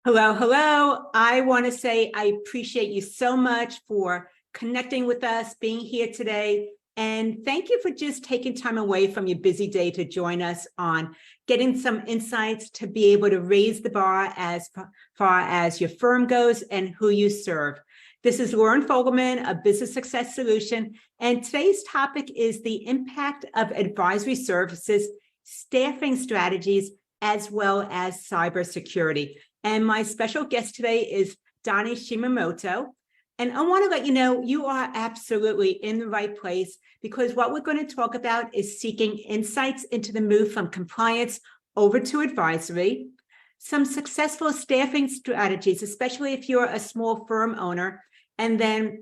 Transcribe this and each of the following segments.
Hello, hello. I want to say I appreciate you so much for connecting with us, being here today. And thank you for just taking time away from your busy day to join us on getting some insights to be able to raise the bar as far as your firm goes and who you serve. This is Lauren Fogelman of Business Success Solution, and today's topic is the impact of advisory services, staffing strategies, as well as cybersecurity. And my special guest today is Donnie Shimamoto. And I want to let you know, you are absolutely in the right place, because what we're going to talk about is seeking insights into the move from compliance over to advisory, some successful staffing strategies, especially if you're a small firm owner. And then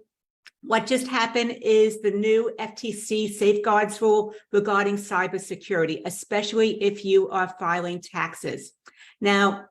what just happened is the new FTC Safeguards Rule regarding cybersecurity, especially if you are filing taxes. Now,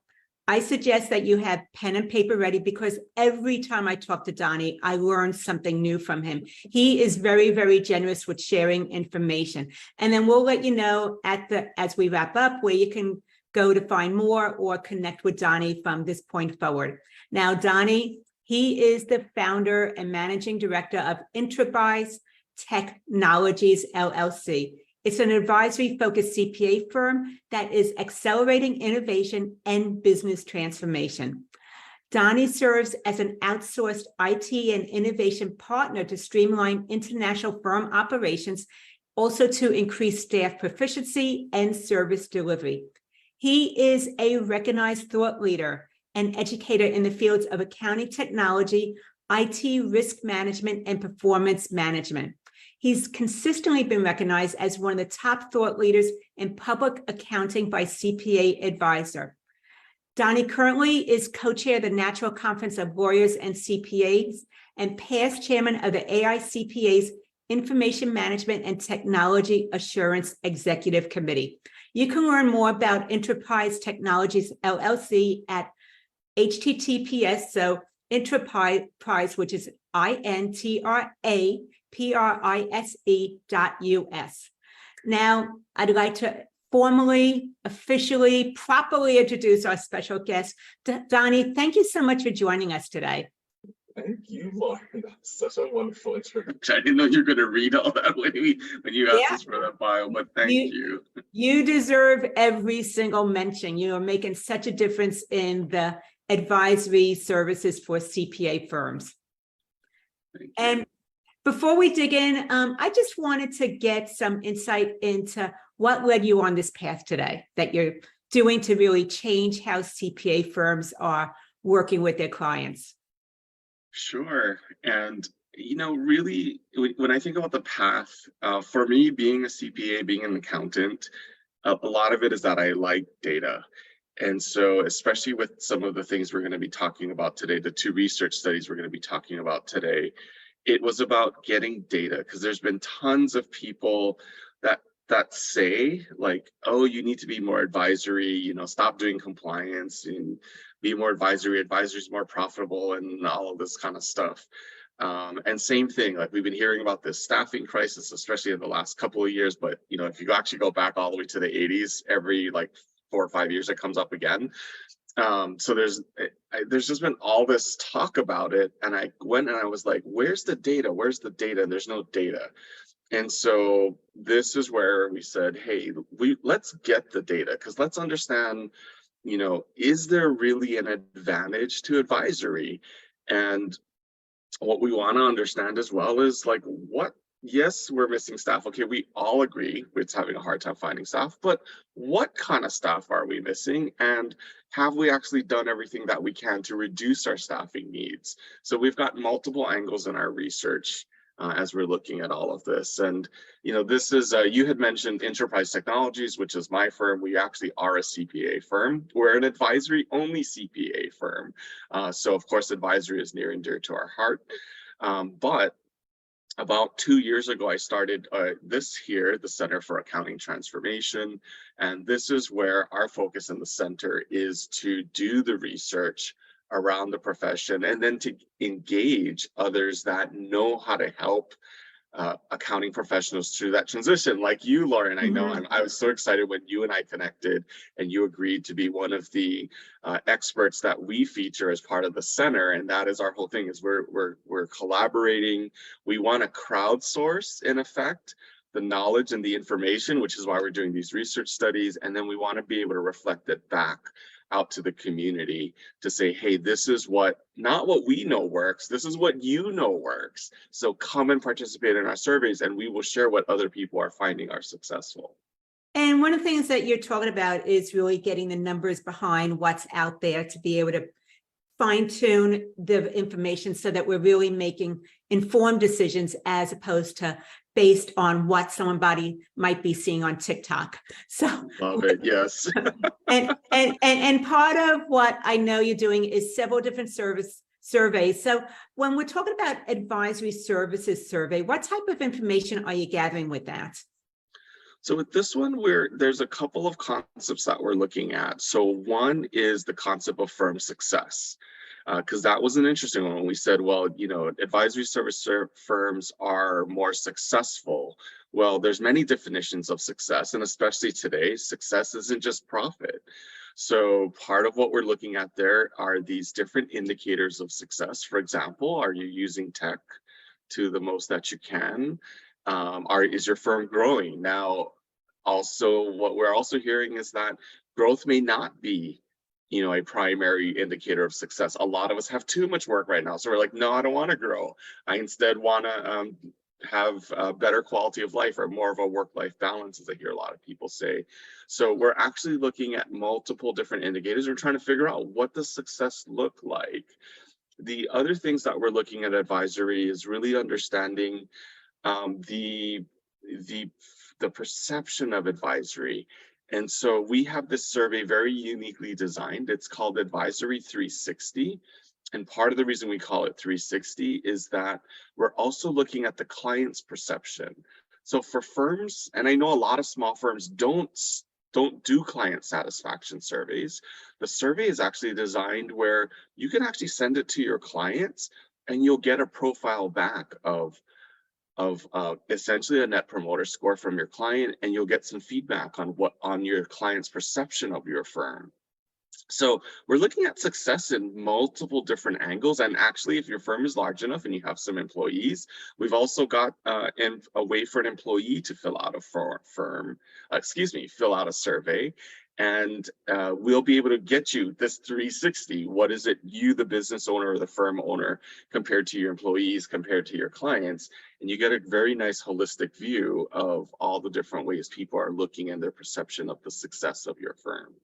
I suggest that you have pen and paper ready, because every time I talk to Donnie, I learn something new from him. He is very, very generous with sharing information. And then we'll let you know as we wrap up where you can go to find more or connect with Donnie from this point forward. Now, Donnie, he is the founder and managing director of Enterprise Technologies, LLC. It's an advisory-focused CPA firm that is accelerating innovation and business transformation. Donnie serves as an outsourced IT and innovation partner to streamline international firm operations, also to increase staff proficiency and service delivery. He is a recognized thought leader and educator in the fields of accounting technology, IT risk management, and performance management. He's consistently been recognized as one of the top thought leaders in public accounting by CPA Advisor. Donnie currently is co-chair of the National Conference of Lawyers and CPAs and past chairman of the AICPA's Information Management and Technology Assurance Executive Committee. You can learn more about Enterprise Technologies, LLC at https, so Enterprise, which is INTRAPRISE.us. Now, I'd like to formally, officially, properly introduce our special guest. Donnie, thank you so much for joining us today. Thank you, Lauren. That's such a wonderful introduction. I didn't know you were going to read all that when you asked us for that bio, but thank you. You deserve every single mention. You are making such a difference in the advisory services for CPA firms. And before we dig in, I just wanted to get some insight into what led you on this path today that you're doing to really change how CPA firms are working with their clients. Sure. And, really, when I think about the path, for me, being a CPA, being an accountant, a lot of it is that I like data. And so, especially with some of the things we're going to be talking about today, the two research studies we're going to be talking about today, it was about getting data, because there's been tons of people that say, like, oh, you need to be more advisory, stop doing compliance and be more advisory. Advisory is more profitable and all of this kind of stuff. And same thing, like we've been hearing about this staffing crisis, especially in the last couple of years. But, if you actually go back all the way to the 80s, every 4 or 5 years it comes up again. So there's just been all this talk about it, and I went and I was like, where's the data? Where's the data? And there's no data. And so this is where we said, hey, let's get the data, because let's understand, is there really an advantage to advisory? And what we want to understand as well is yes, we're missing staff. Okay, we all agree it's having a hard time finding staff, but what kind of staff are we missing? And have we actually done everything that we can to reduce our staffing needs? So we've got multiple angles in our research as we're looking at all of this. And, this is, you had mentioned Enterprise Technologies, which is my firm. We actually are a CPA firm. We're an advisory only CPA firm. So of course, advisory is near and dear to our heart. But about 2 years ago, I started the Center for Accounting Transformation. And this is where our focus in the center is to do the research around the profession and then to engage others that know how to help accounting professionals through that transition, like you, Lauren. I know Mhm. I was so excited when you and I connected and you agreed to be one of the experts that we feature as part of the center. And that is our whole thing, is we're collaborating. We want to crowdsource, in effect, the knowledge and the information, which is why we're doing these research studies. And then we want to be able to reflect it back out to the community to say, hey, this is not what we know works, this is what you know works. So come and participate in our surveys and we will share what other people are finding are successful. And one of the things that you're talking about is really getting the numbers behind what's out there to be able to fine tune the information so that we're really making informed decisions as opposed to based on what somebody might be seeing on TikTok. So Love it, yes. and part of what I know you're doing is several different surveys. So when we're talking about advisory services survey, what type of information are you gathering with that? So with this one, there's a couple of concepts that we're looking at. So one is the concept of firm success, because that was an interesting one when we said, well, advisory service firms are more successful. Well, there's many definitions of success, and especially today, success isn't just profit. So part of what we're looking at there are these different indicators of success. For example, are you using tech to the most that you can? Is your firm growing? Now, also, what we're also hearing is that growth may not be, a primary indicator of success. A lot of us have too much work right now. So we're like, no, I don't want to grow. I instead want to have a better quality of life or more of a work-life balance, as I hear a lot of people say. So we're actually looking at multiple different indicators. We're trying to figure out, what does success look like? The other things that we're looking at advisory is really understanding the perception of advisory. And so we have this survey very uniquely designed. It's called Advisory 360. And part of the reason we call it 360 is that we're also looking at the client's perception. So for firms, and I know a lot of small firms don't do client satisfaction surveys. The survey is actually designed where you can actually send it to your clients and you'll get a profile back of essentially a net promoter score from your client, and you'll get some feedback on your client's perception of your firm. So we're looking at success in multiple different angles. And actually, if your firm is large enough and you have some employees, we've also got a way for an employee to fill out a survey. And we'll be able to get you this 360. What is it, you, the business owner or the firm owner, compared to your employees, compared to your clients? And you get a very nice holistic view of all the different ways people are looking and their perception of the success of your firm.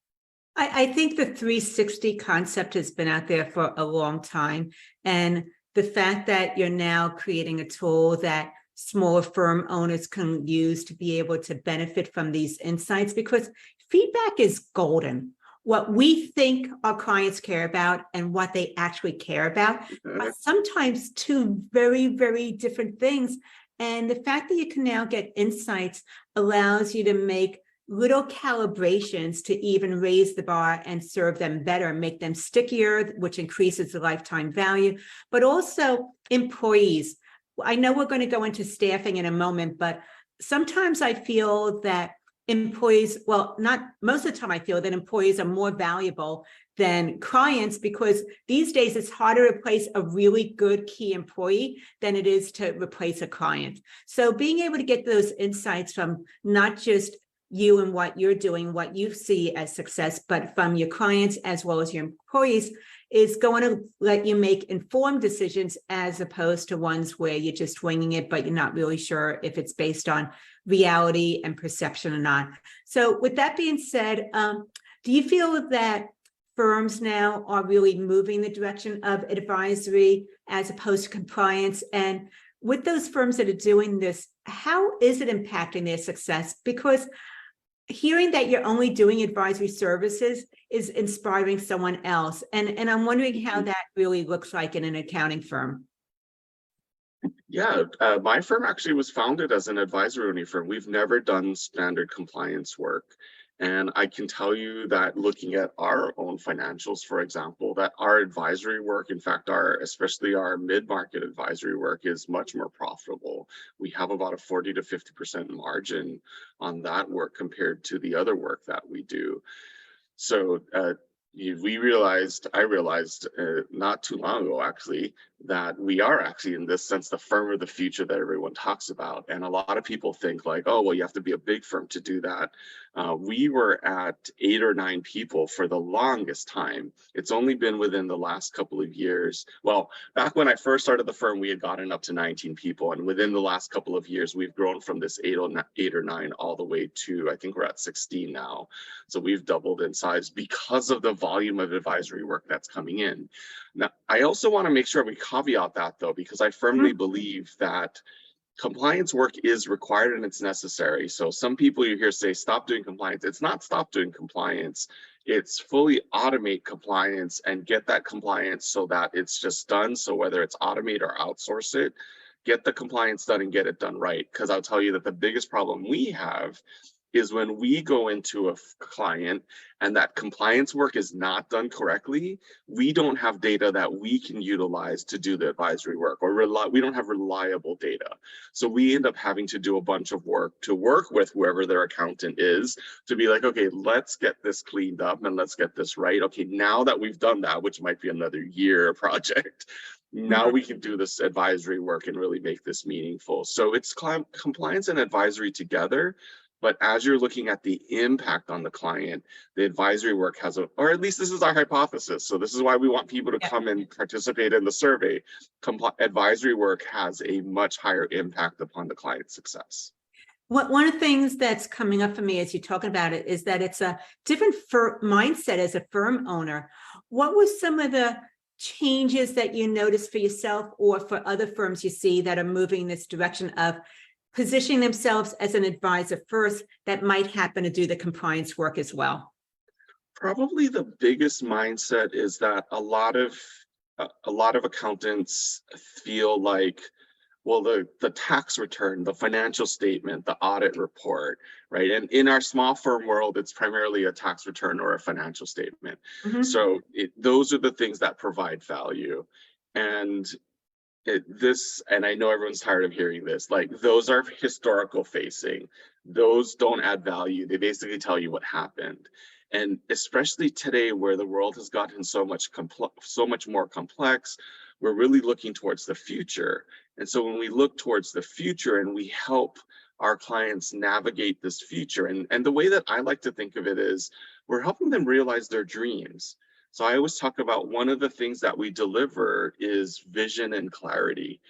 I think the 360 concept has been out there for a long time. And the fact that you're now creating a tool that smaller firm owners can use to be able to benefit from these insights, because feedback is golden. What we think our clients care about and what they actually care about are sometimes two very, very different things. And the fact that you can now get insights allows you to make little calibrations to even raise the bar and serve them better, make them stickier, which increases the lifetime value, but also employees. I know we're going to go into staffing in a moment, but sometimes I feel that employees, well, not most of the time, I feel that employees are more valuable than clients, because these days it's harder to replace a really good key employee than it is to replace a client. So being able to get those insights from not just you and what you're doing, what you see as success, but from your clients as well as your employees, is going to let you make informed decisions as opposed to ones where you're just winging it, but you're not really sure if it's based on reality and perception or not. So with that being said, do you feel that firms now are really moving the direction of advisory as opposed to compliance? And with those firms that are doing this, how is it impacting their success? Because hearing that you're only doing advisory services is inspiring someone else. And I'm wondering how that really looks like in an accounting firm. Yeah, my firm actually was founded as an advisory only firm. We've never done standard compliance work. And I can tell you that looking at our own financials, for example, that our advisory work, in fact, especially our mid-market advisory work, is much more profitable. We have about a 40 to 50% margin on that work compared to the other work that we do. So I realized not too long ago, actually, that we are actually, in this sense, the firm of the future that everyone talks about. And a lot of people think like, oh, well, you have to be a big firm to do that. We were at 8 or 9 people for the longest time. It's only been within the last couple of years. Well, back when I first started the firm, we had gotten up to 19 people. And within the last couple of years, we've grown from this 8 or 9 all the way to, I think we're at 16 now. So we've doubled in size because of the volume of advisory work that's coming in. Now, I also want to make sure we caveat that, though, because I firmly believe that compliance work is required and it's necessary. So some people you hear say, stop doing compliance. It's not stop doing compliance. It's fully automate compliance and get that compliance so that it's just done. So whether it's automate or outsource it, get the compliance done and get it done right. Because I'll tell you that the biggest problem we have is when we go into a client and that compliance work is not done correctly, we don't have data that we can utilize to do the advisory work, or we don't have reliable data. So we end up having to do a bunch of work to work with whoever their accountant is to be like, okay, let's get this cleaned up and let's get this right. Okay, now that we've done that, which might be another year project, now we can do this advisory work and really make this meaningful. So it's compliance and advisory together. But as you're looking at the impact on the client, the advisory work has or at least this is our hypothesis. So this is why we want people to come and participate in the survey. Advisory work has a much higher impact upon the client's success. One of the things that's coming up for me as you're talking about it is that it's a different mindset as a firm owner. What were some of the changes that you noticed for yourself or for other firms you see that are moving in this direction of positioning themselves as an advisor first that might happen to do the compliance work as well? Probably the biggest mindset is that a lot of accountants feel like, well, the tax return, the financial statement, the audit report, right? And in our small firm world, it's primarily a tax return or a financial statement. So those are the things that provide value. And and I know everyone's tired of hearing this, like those are historical facing. Those don't add value. They basically tell you what happened. And especially today where the world has gotten so much more complex, we're really looking towards the future. And so when we look towards the future and we help our clients navigate this future, and the way that I like to think of it is we're helping them realize their dreams. So I always talk about one of the things that we deliver is vision and clarity.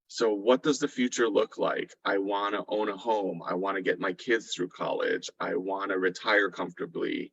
So what does the future look like? I want to own a home. I want to get my kids through college. I want to retire comfortably.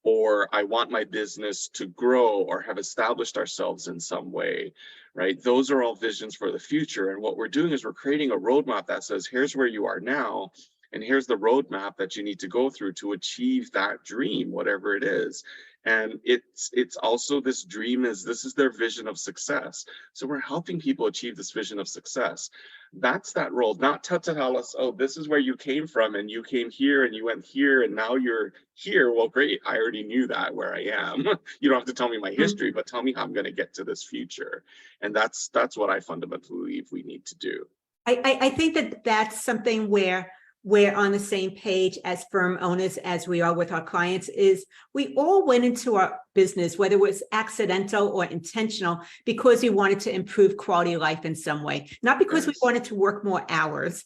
Or I want my business to grow or have established ourselves in some way, right? Those are all visions for the future. And what we're doing is we're creating a roadmap that says, here's where you are now. And here's the roadmap that you need to go through to achieve that dream, whatever it is. And it's also this this is their vision of success. So we're helping people achieve this vision of success. That's that role, not to tell us, oh, this is where you came from and you came here and you went here and now you're here. Well, great. I already knew that where I am. You don't have to tell me my history, but tell me how I'm going to get to this future. And that's what I fundamentally believe we need to do. I think that that's something where we're on the same page as firm owners as we are with our clients. Is we all went into our business, whether it was accidental or intentional, because we wanted to improve quality of life in some way, not because we wanted to work more hours.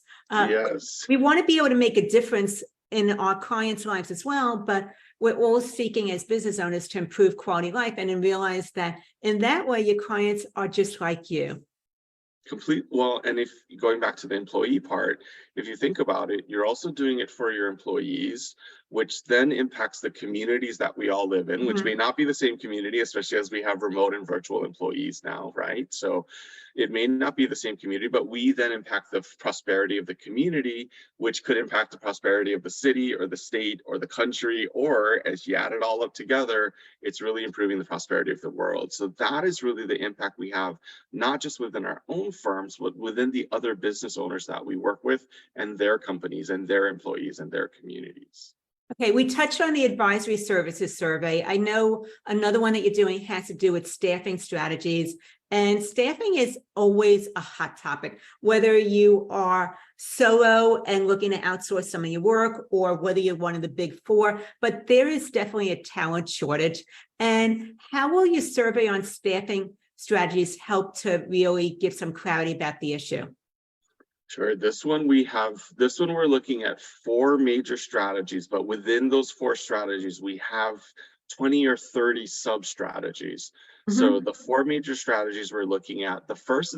We want to be able to make a difference in our clients' lives as well, but we're all seeking as business owners to improve quality of life and then realize that in that way, your clients are just like you. Well, and if going back to the employee part, if you think about it, you're also doing it for your employees, which then impacts the communities that we all live in, which may not be the same community, especially as we have remote and virtual employees now, right? So it may not be the same community, but we then impact the prosperity of the community, which could impact the prosperity of the city or the state or the country, or as you add it all up together, it's really improving the prosperity of the world. So that is really the impact we have, not just within our own firms, but within the other business owners that we work with and their companies and their employees and their communities. Okay, we touched on the advisory services survey. I know another one that you're doing has to do with staffing strategies, and staffing is always a hot topic, whether you are solo and looking to outsource some of your work or whether you're one of the big four, but there is definitely a talent shortage. And how will your survey on staffing strategies help to really give some clarity about the issue? Sure. This one we're looking at 4 major strategies, but within those 4 strategies, we have 20 or 30 sub strategies. So Mhm. the 4 major strategies we're looking at, the first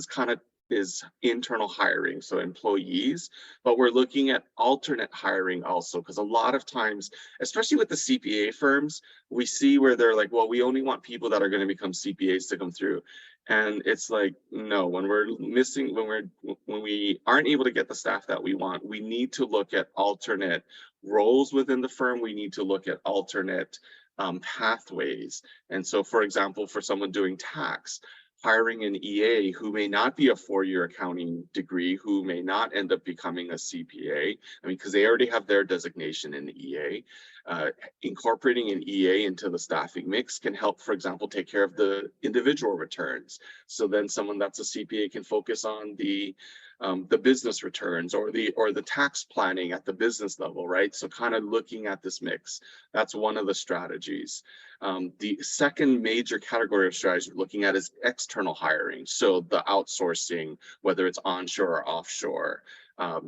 is internal hiring, so employees, but we're looking at alternate hiring also, because a lot of times, especially with the CPA firms, we see where they're like, well, we only want people that are going to become CPAs to come through. And it's like, no, when we aren't able to get the staff that we want, we need to look at alternate roles within the firm. We need to look at alternate pathways. And so, for example, for someone doing tax, hiring an EA who may not be a 4-year accounting degree, who may not end up becoming a CPA, I mean, because they already have their designation in the EA. Incorporating an EA into the staffing mix can help, for example, take care of the individual returns. So then someone that's a CPA can focus on the business returns or the tax planning at the business level, right? So kind of looking at this mix, that's one of the strategies. The second major category of strategies we're looking at is external hiring. So the outsourcing, whether it's onshore or offshore,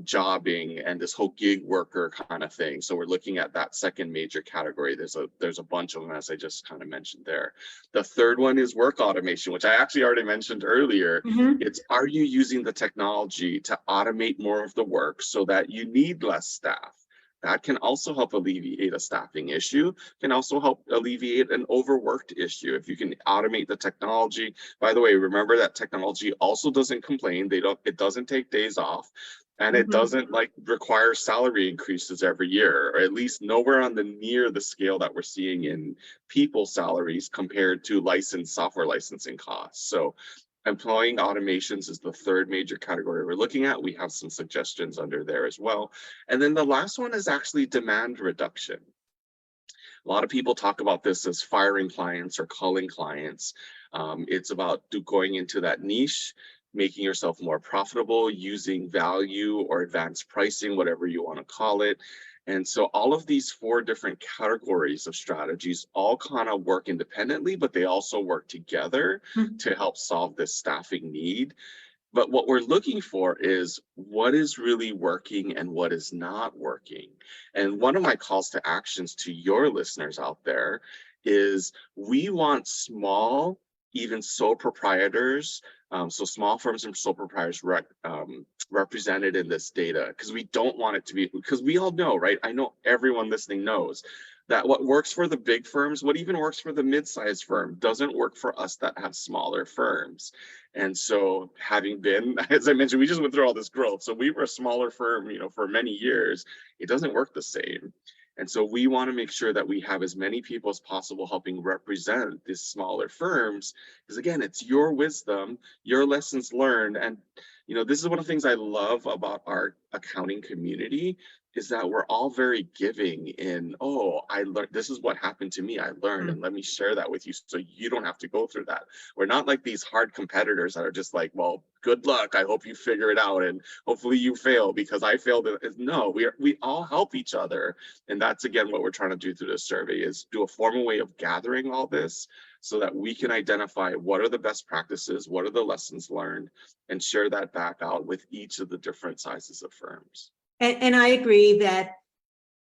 jobbing, and this whole gig worker kind of thing. So we're looking at that second major category. There's a bunch of them, as I just kind of mentioned there. The third one is work automation, which I actually already mentioned earlier. Mhm. It's, are you using the technology to automate more of the work so that you need less staff? That can also help alleviate a staffing issue, can also help alleviate an overworked issue. If you can automate the technology, by the way, remember that technology also doesn't complain. It doesn't take days off, and it Mhm. doesn't like require salary increases every year, or at least nowhere on the near the scale that we're seeing in people salaries compared to software licensing costs. So employing automations is the third major category we're looking at. We have some suggestions under there as well. And then the last one is actually demand reduction. A lot of people talk about this as firing clients or culling clients. It's about going into that niche, making yourself more profitable, using value or advanced pricing, whatever you want to call it. And so all of these 4 different categories of strategies all kind of work independently, but they also work together Mhm. to help solve this staffing need. But what we're looking for is what is really working and what is not working. And one of my calls to actions to your listeners out there is, we want small, even sole proprietors, so small firms and sole proprietors represented in this data, because we don't want it to be, because we all know, right? I know everyone listening knows that what works for the big firms, what even works for the mid-sized firm, doesn't work for us that have smaller firms. And so, having been, as I mentioned, we just went through all this growth. So we were a smaller firm, for many years. It doesn't work the same. And so we want to make sure that we have as many people as possible helping represent these smaller firms, because again, it's your wisdom, your lessons learned. And this is one of the things I love about our accounting community, is that we're all very giving in, oh, I learned, this is what happened to me, I learned, and let me share that with you so you don't have to go through that. We're not like these hard competitors that are just like, well, good luck, I hope you figure it out, and hopefully you fail because I failed. No, we all help each other. And that's, again, what we're trying to do through this survey, is do a formal way of gathering all this so that we can identify what are the best practices, what are the lessons learned, and share that back out with each of the different sizes of firms. And I agree that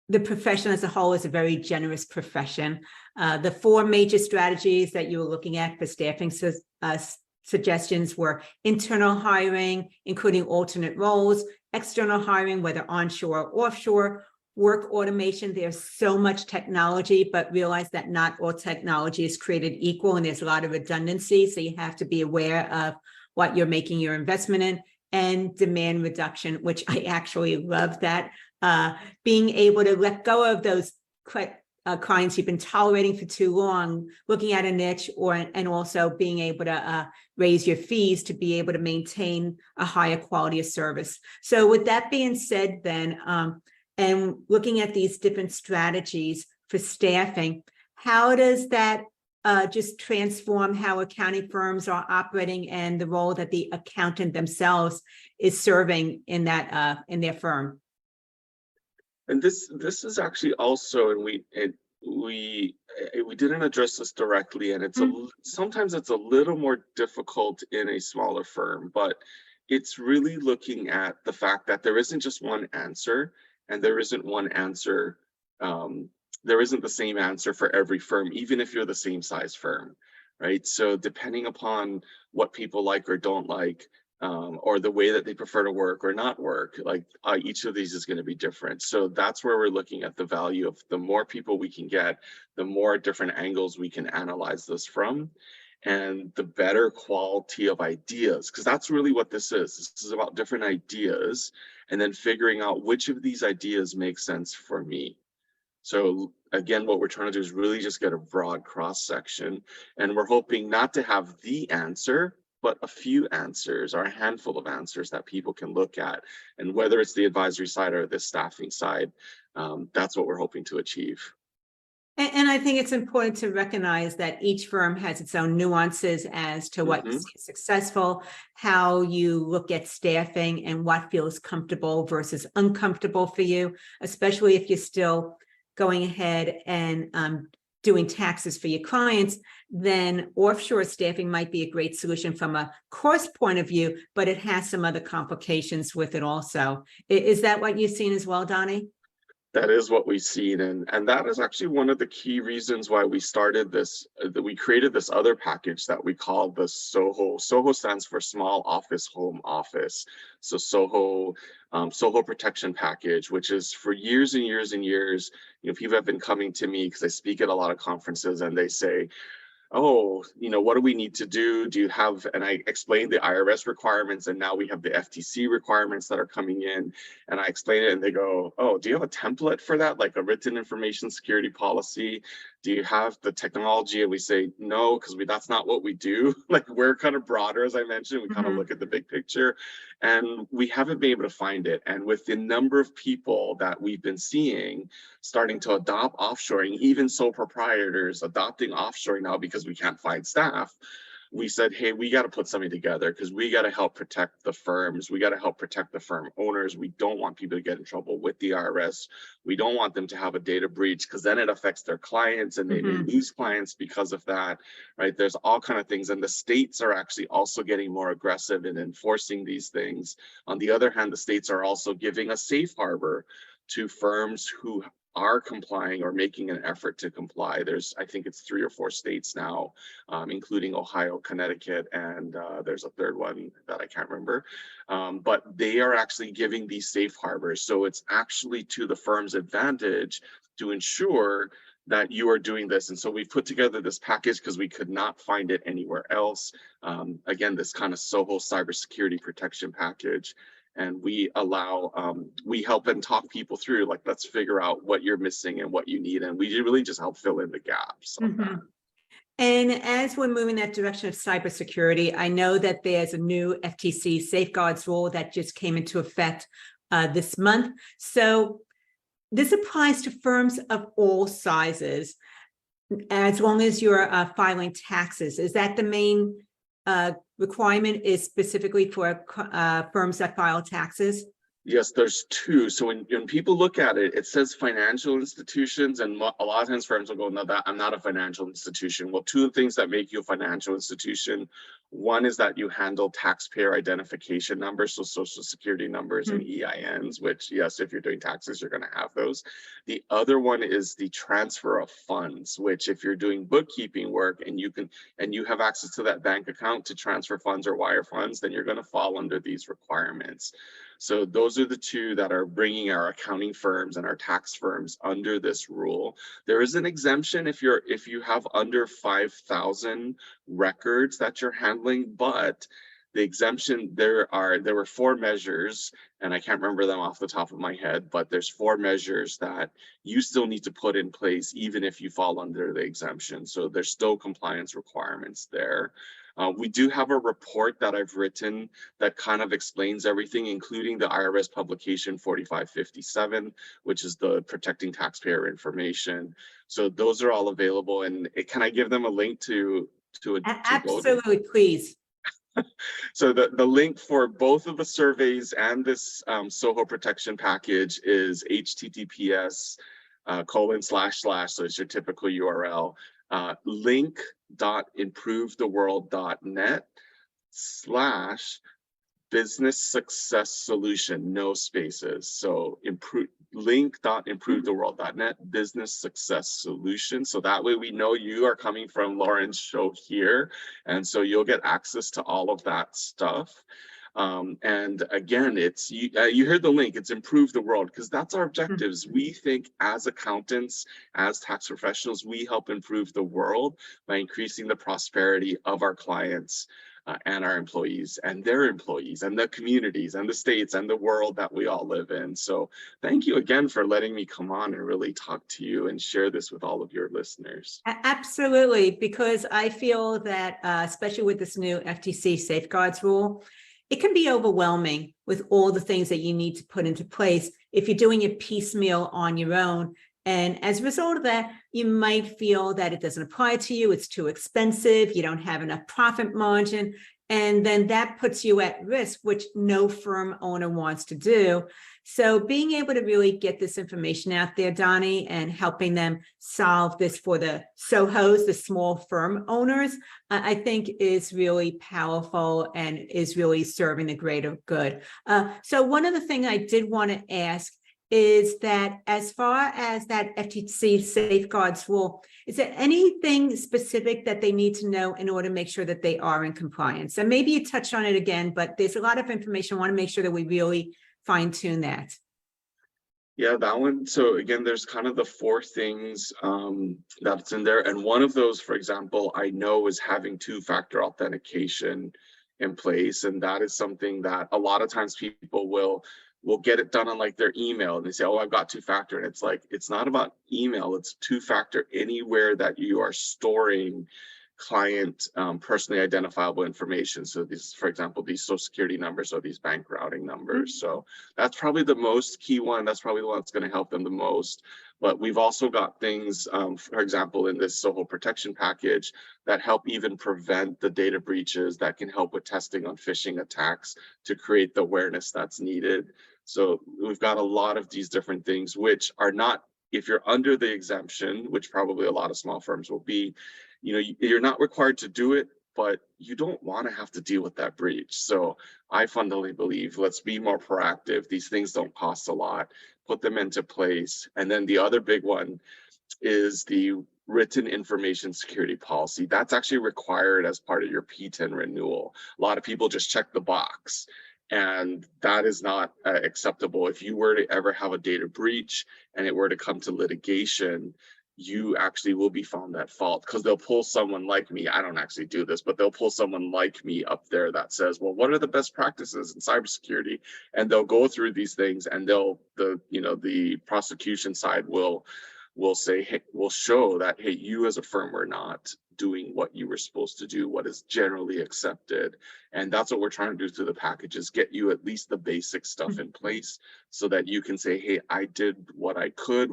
the profession as a whole is a very generous profession. The 4 major strategies that you were looking at for staffing suggestions were internal hiring, including alternate roles, external hiring, whether onshore or offshore, work automation. There's so much technology, but realize that not all technology is created equal, and there's a lot of redundancy. So you have to be aware of what you're making your investment in. And demand reduction, which I actually love that. Being able to let go of those clients you've been tolerating for too long, looking at a niche, and also being able to raise your fees to be able to maintain a higher quality of service. So with that being said, then and looking at these different strategies for staffing, how does that just transform how accounting firms are operating and the role that the accountant themselves is serving in that in their firm? And this is actually also, and we didn't address this directly, and sometimes it's a little more difficult in a smaller firm, but it's really looking at the fact that there isn't just one answer, and there isn't one answer. There isn't the same answer for every firm, even if you're the same size firm, right? So depending upon what people like or don't like, or the way that they prefer to work or not work, like each of these is going to be different. So that's where we're looking at the value of the more people we can get, the more different angles we can analyze this from, and the better quality of ideas, because that's really what this is. This is about different ideas and then figuring out which of these ideas make sense for me. So again, what we're trying to do is really just get a broad cross section, and we're hoping not to have the answer, but a few answers or a handful of answers that people can look at. And whether it's the advisory side or the staffing side, that's what we're hoping to achieve. And I think it's important to recognize that each firm has its own nuances as to what is successful, how you look at staffing and what feels comfortable versus uncomfortable for you, especially if you're still going ahead and doing taxes for your clients. Then offshore staffing might be a great solution from a cost point of view, but it has some other complications with it also. Is that what you've seen as well, Donnie? That is what we've seen, and that is actually one of the key reasons why we started this, that we created this other package that we call the SOHO. SOHO stands for Small Office Home Office. So SOHO, SOHO Protection Package, which is for years and years and years, people have been coming to me because I speak at a lot of conferences, and they say, oh, what do we need to do? Do you have, and I explained the IRS requirements, and now we have the FTC requirements that are coming in, and I explain it, and they go, oh, do you have a template for that, like a written information security policy? Do you have the technology? And we say, no, because that's not what we do. Like, we're kind of broader, as I mentioned. We kind of look at the big picture, and we haven't been able to find it. And with the number of people that we've been seeing starting to adopt offshoring, even sole proprietors adopting offshoring now because we can't find staff, we said, hey, we got to put something together, because we got to help protect the firms. We got to help protect the firm owners. We don't want people to get in trouble with the IRS. We don't want them to have a data breach, because then it affects their clients, and they may lose clients because of that, right? There's all kind of things, and the states are actually also getting more aggressive in enforcing these things. On the other hand, the states are also giving a safe harbor to firms who are complying or making an effort to comply. I think it's 3 or 4 states now, including Ohio, Connecticut, and there's a third one that I can't remember. But they are actually giving these safe harbors. So it's actually to the firm's advantage to ensure that you are doing this. And so we've put together this package because we could not find it anywhere else. Again, this kind of SOHO cybersecurity protection package. And we we help and talk people through, like, let's figure out what you're missing and what you need. And we really just help fill in the gaps on that. And as we're moving that direction of cybersecurity, I know that there's a new FTC Safeguards Rule that just came into effect this month. So this applies to firms of all sizes, as long as you're filing taxes. Is that the main requirement, is specifically for firms that file taxes? Yes, there's 2. So when people look at it, it says financial institutions, and a lot of times firms will go, no, that I'm not a financial institution. Well, 2 things that make you a financial institution. One is that you handle taxpayer identification numbers, so social security numbers and EINs, which, yes, if you're doing taxes, you're going to have those. The other one is the transfer of funds, which if you're doing bookkeeping work and you have access to that bank account to transfer funds or wire funds, then you're going to fall under these requirements. So those are the 2 that are bringing our accounting firms and our tax firms under this rule. There is an exemption if you have under 5,000 records that you're handling, but The exemption, there were 4 measures, and I can't remember them off the top of my head, but there's 4 measures that you still need to put in place even if you fall under the exemption. So there's still compliance requirements there. We do have a report that I've written that kind of explains everything, including the IRS publication 4557, which is the protecting taxpayer information. So those are all available. And can I give them a link to go to? Absolutely, please. So the link for both of the surveys and this SOHO protection package is https:// so it's your typical URL, link.improvetheworld.net/business success solution, no spaces. So link.improvetheworld.net business success solution. So that way we know you are coming from Lauren's show here. And so you'll get access to all of that stuff. And again, it's you heard the link, it's improve the world, because that's our objectives. We think as accountants, as tax professionals, we help improve the world by increasing the prosperity of our clients and our employees and their employees and the communities and the states and the world that we all live in. So thank you again for letting me come on and really talk to you and share this with all of your listeners. Absolutely, because I feel that especially with this new FTC Safeguards Rule, it can be overwhelming with all the things that you need to put into place if you're doing it piecemeal on your own. And as a result of that, you might feel that it doesn't apply to you, it's too expensive, you don't have enough profit margin, and then that puts you at risk, which no firm owner wants to do. So being able to really get this information out there, Donnie, and helping them solve this for the SOHOs, the small firm owners, I think is really powerful and is really serving the greater good. So one of the things I did want to ask is that as far as that FTC Safeguards Rule, is there anything specific that they need to know in order to make sure that they are in compliance? And maybe you touched on it again, but there's a lot of information. I want to make sure that we really fine tune that. Yeah, that one. So again, there's kind of the 4 things that's in there. And one of those, for example, I know is having 2-factor authentication in place. And that is something that a lot of times people will get it done on like their email, and they say, oh, I've got 2-factor. And it's like, it's not about email, it's 2-factor anywhere that you are storing client personally identifiable information. So these, for example, these social security numbers or these bank routing numbers. So that's probably the most key one. That's probably the one that's going to help them the most. But we've also got things, for example, in this SOHO protection package that help even prevent the data breaches, that can help with testing on phishing attacks to create the awareness that's needed. So we've got a lot of these different things, which are not, if you're under the exemption, which probably a lot of small firms will be, you know, you're not required to do it, but you don't want to have to deal with that breach. So I fundamentally believe, let's be more proactive. These things don't cost a lot, put them into place. And then the other big one is the written information security policy. That's actually required as part of your P10 renewal. A lot of people just check the box, and that is not acceptable. If you were to ever have a data breach and it were to come to litigation, you actually will be found at fault, because they'll pull someone like me. I don't actually do this, but they'll pull someone like me up there that says, well, what are the best practices in cybersecurity? And they'll go through these things, and the prosecution side will say, hey, will show that, hey, you as a firm were not doing what you were supposed to do, what is generally accepted. And that's what we're trying to do through the packages, get you at least the basic stuff in place so that you can say, hey, I did what I could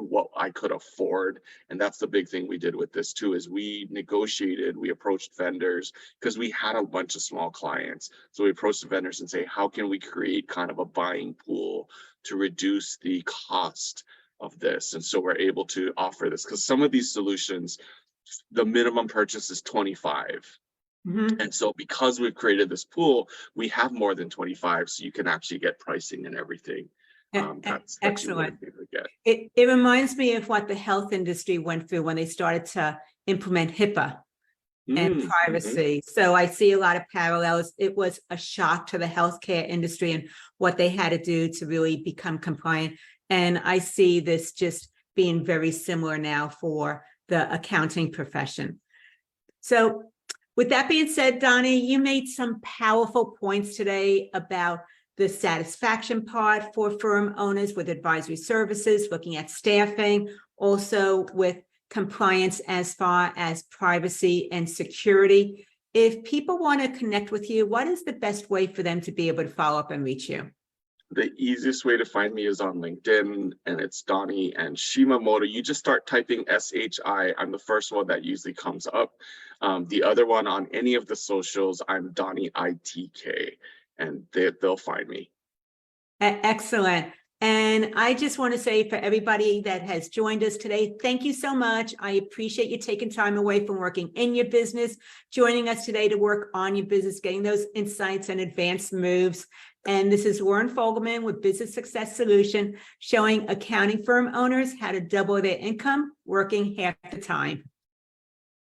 afford. And that's the big thing we did with this too, is we negotiated, we approached vendors, because we had a bunch of small clients. So we approached the vendors and say, how can we create kind of a buying pool to reduce the cost of this? And so we're able to offer this, because some of these solutions, the minimum purchase is 25. And so because we've created this pool, we have more than 25, so you can actually get pricing and everything. That's excellent. It reminds me of what the health industry went through when they started to implement HIPAA and privacy. So I see a lot of parallels. It was a shock to the healthcare industry and what they had to do to really become compliant. And I see this just being very similar now for the accounting profession. So With that being said, Donnie, you made some powerful points today about the satisfaction part for firm owners with advisory services, looking at staffing, also with compliance as far as privacy and security. If people want to connect with you, what is the best way for them to be able to follow up and reach you? The easiest way to find me is on LinkedIn, and it's Donnie and Shimamoto. You just start typing SHI. I'm the first one that usually comes up. The other one on any of the socials, I'm Donnie ITK, and they'll find me. Excellent. And I just want to say for everybody that has joined us today, thank you so much. I appreciate you taking time away from working in your business, joining us today to work on your business, getting those insights and advanced moves. And this is Warren Fogelman with Business Success Solution, showing accounting firm owners how to double their income working half the time.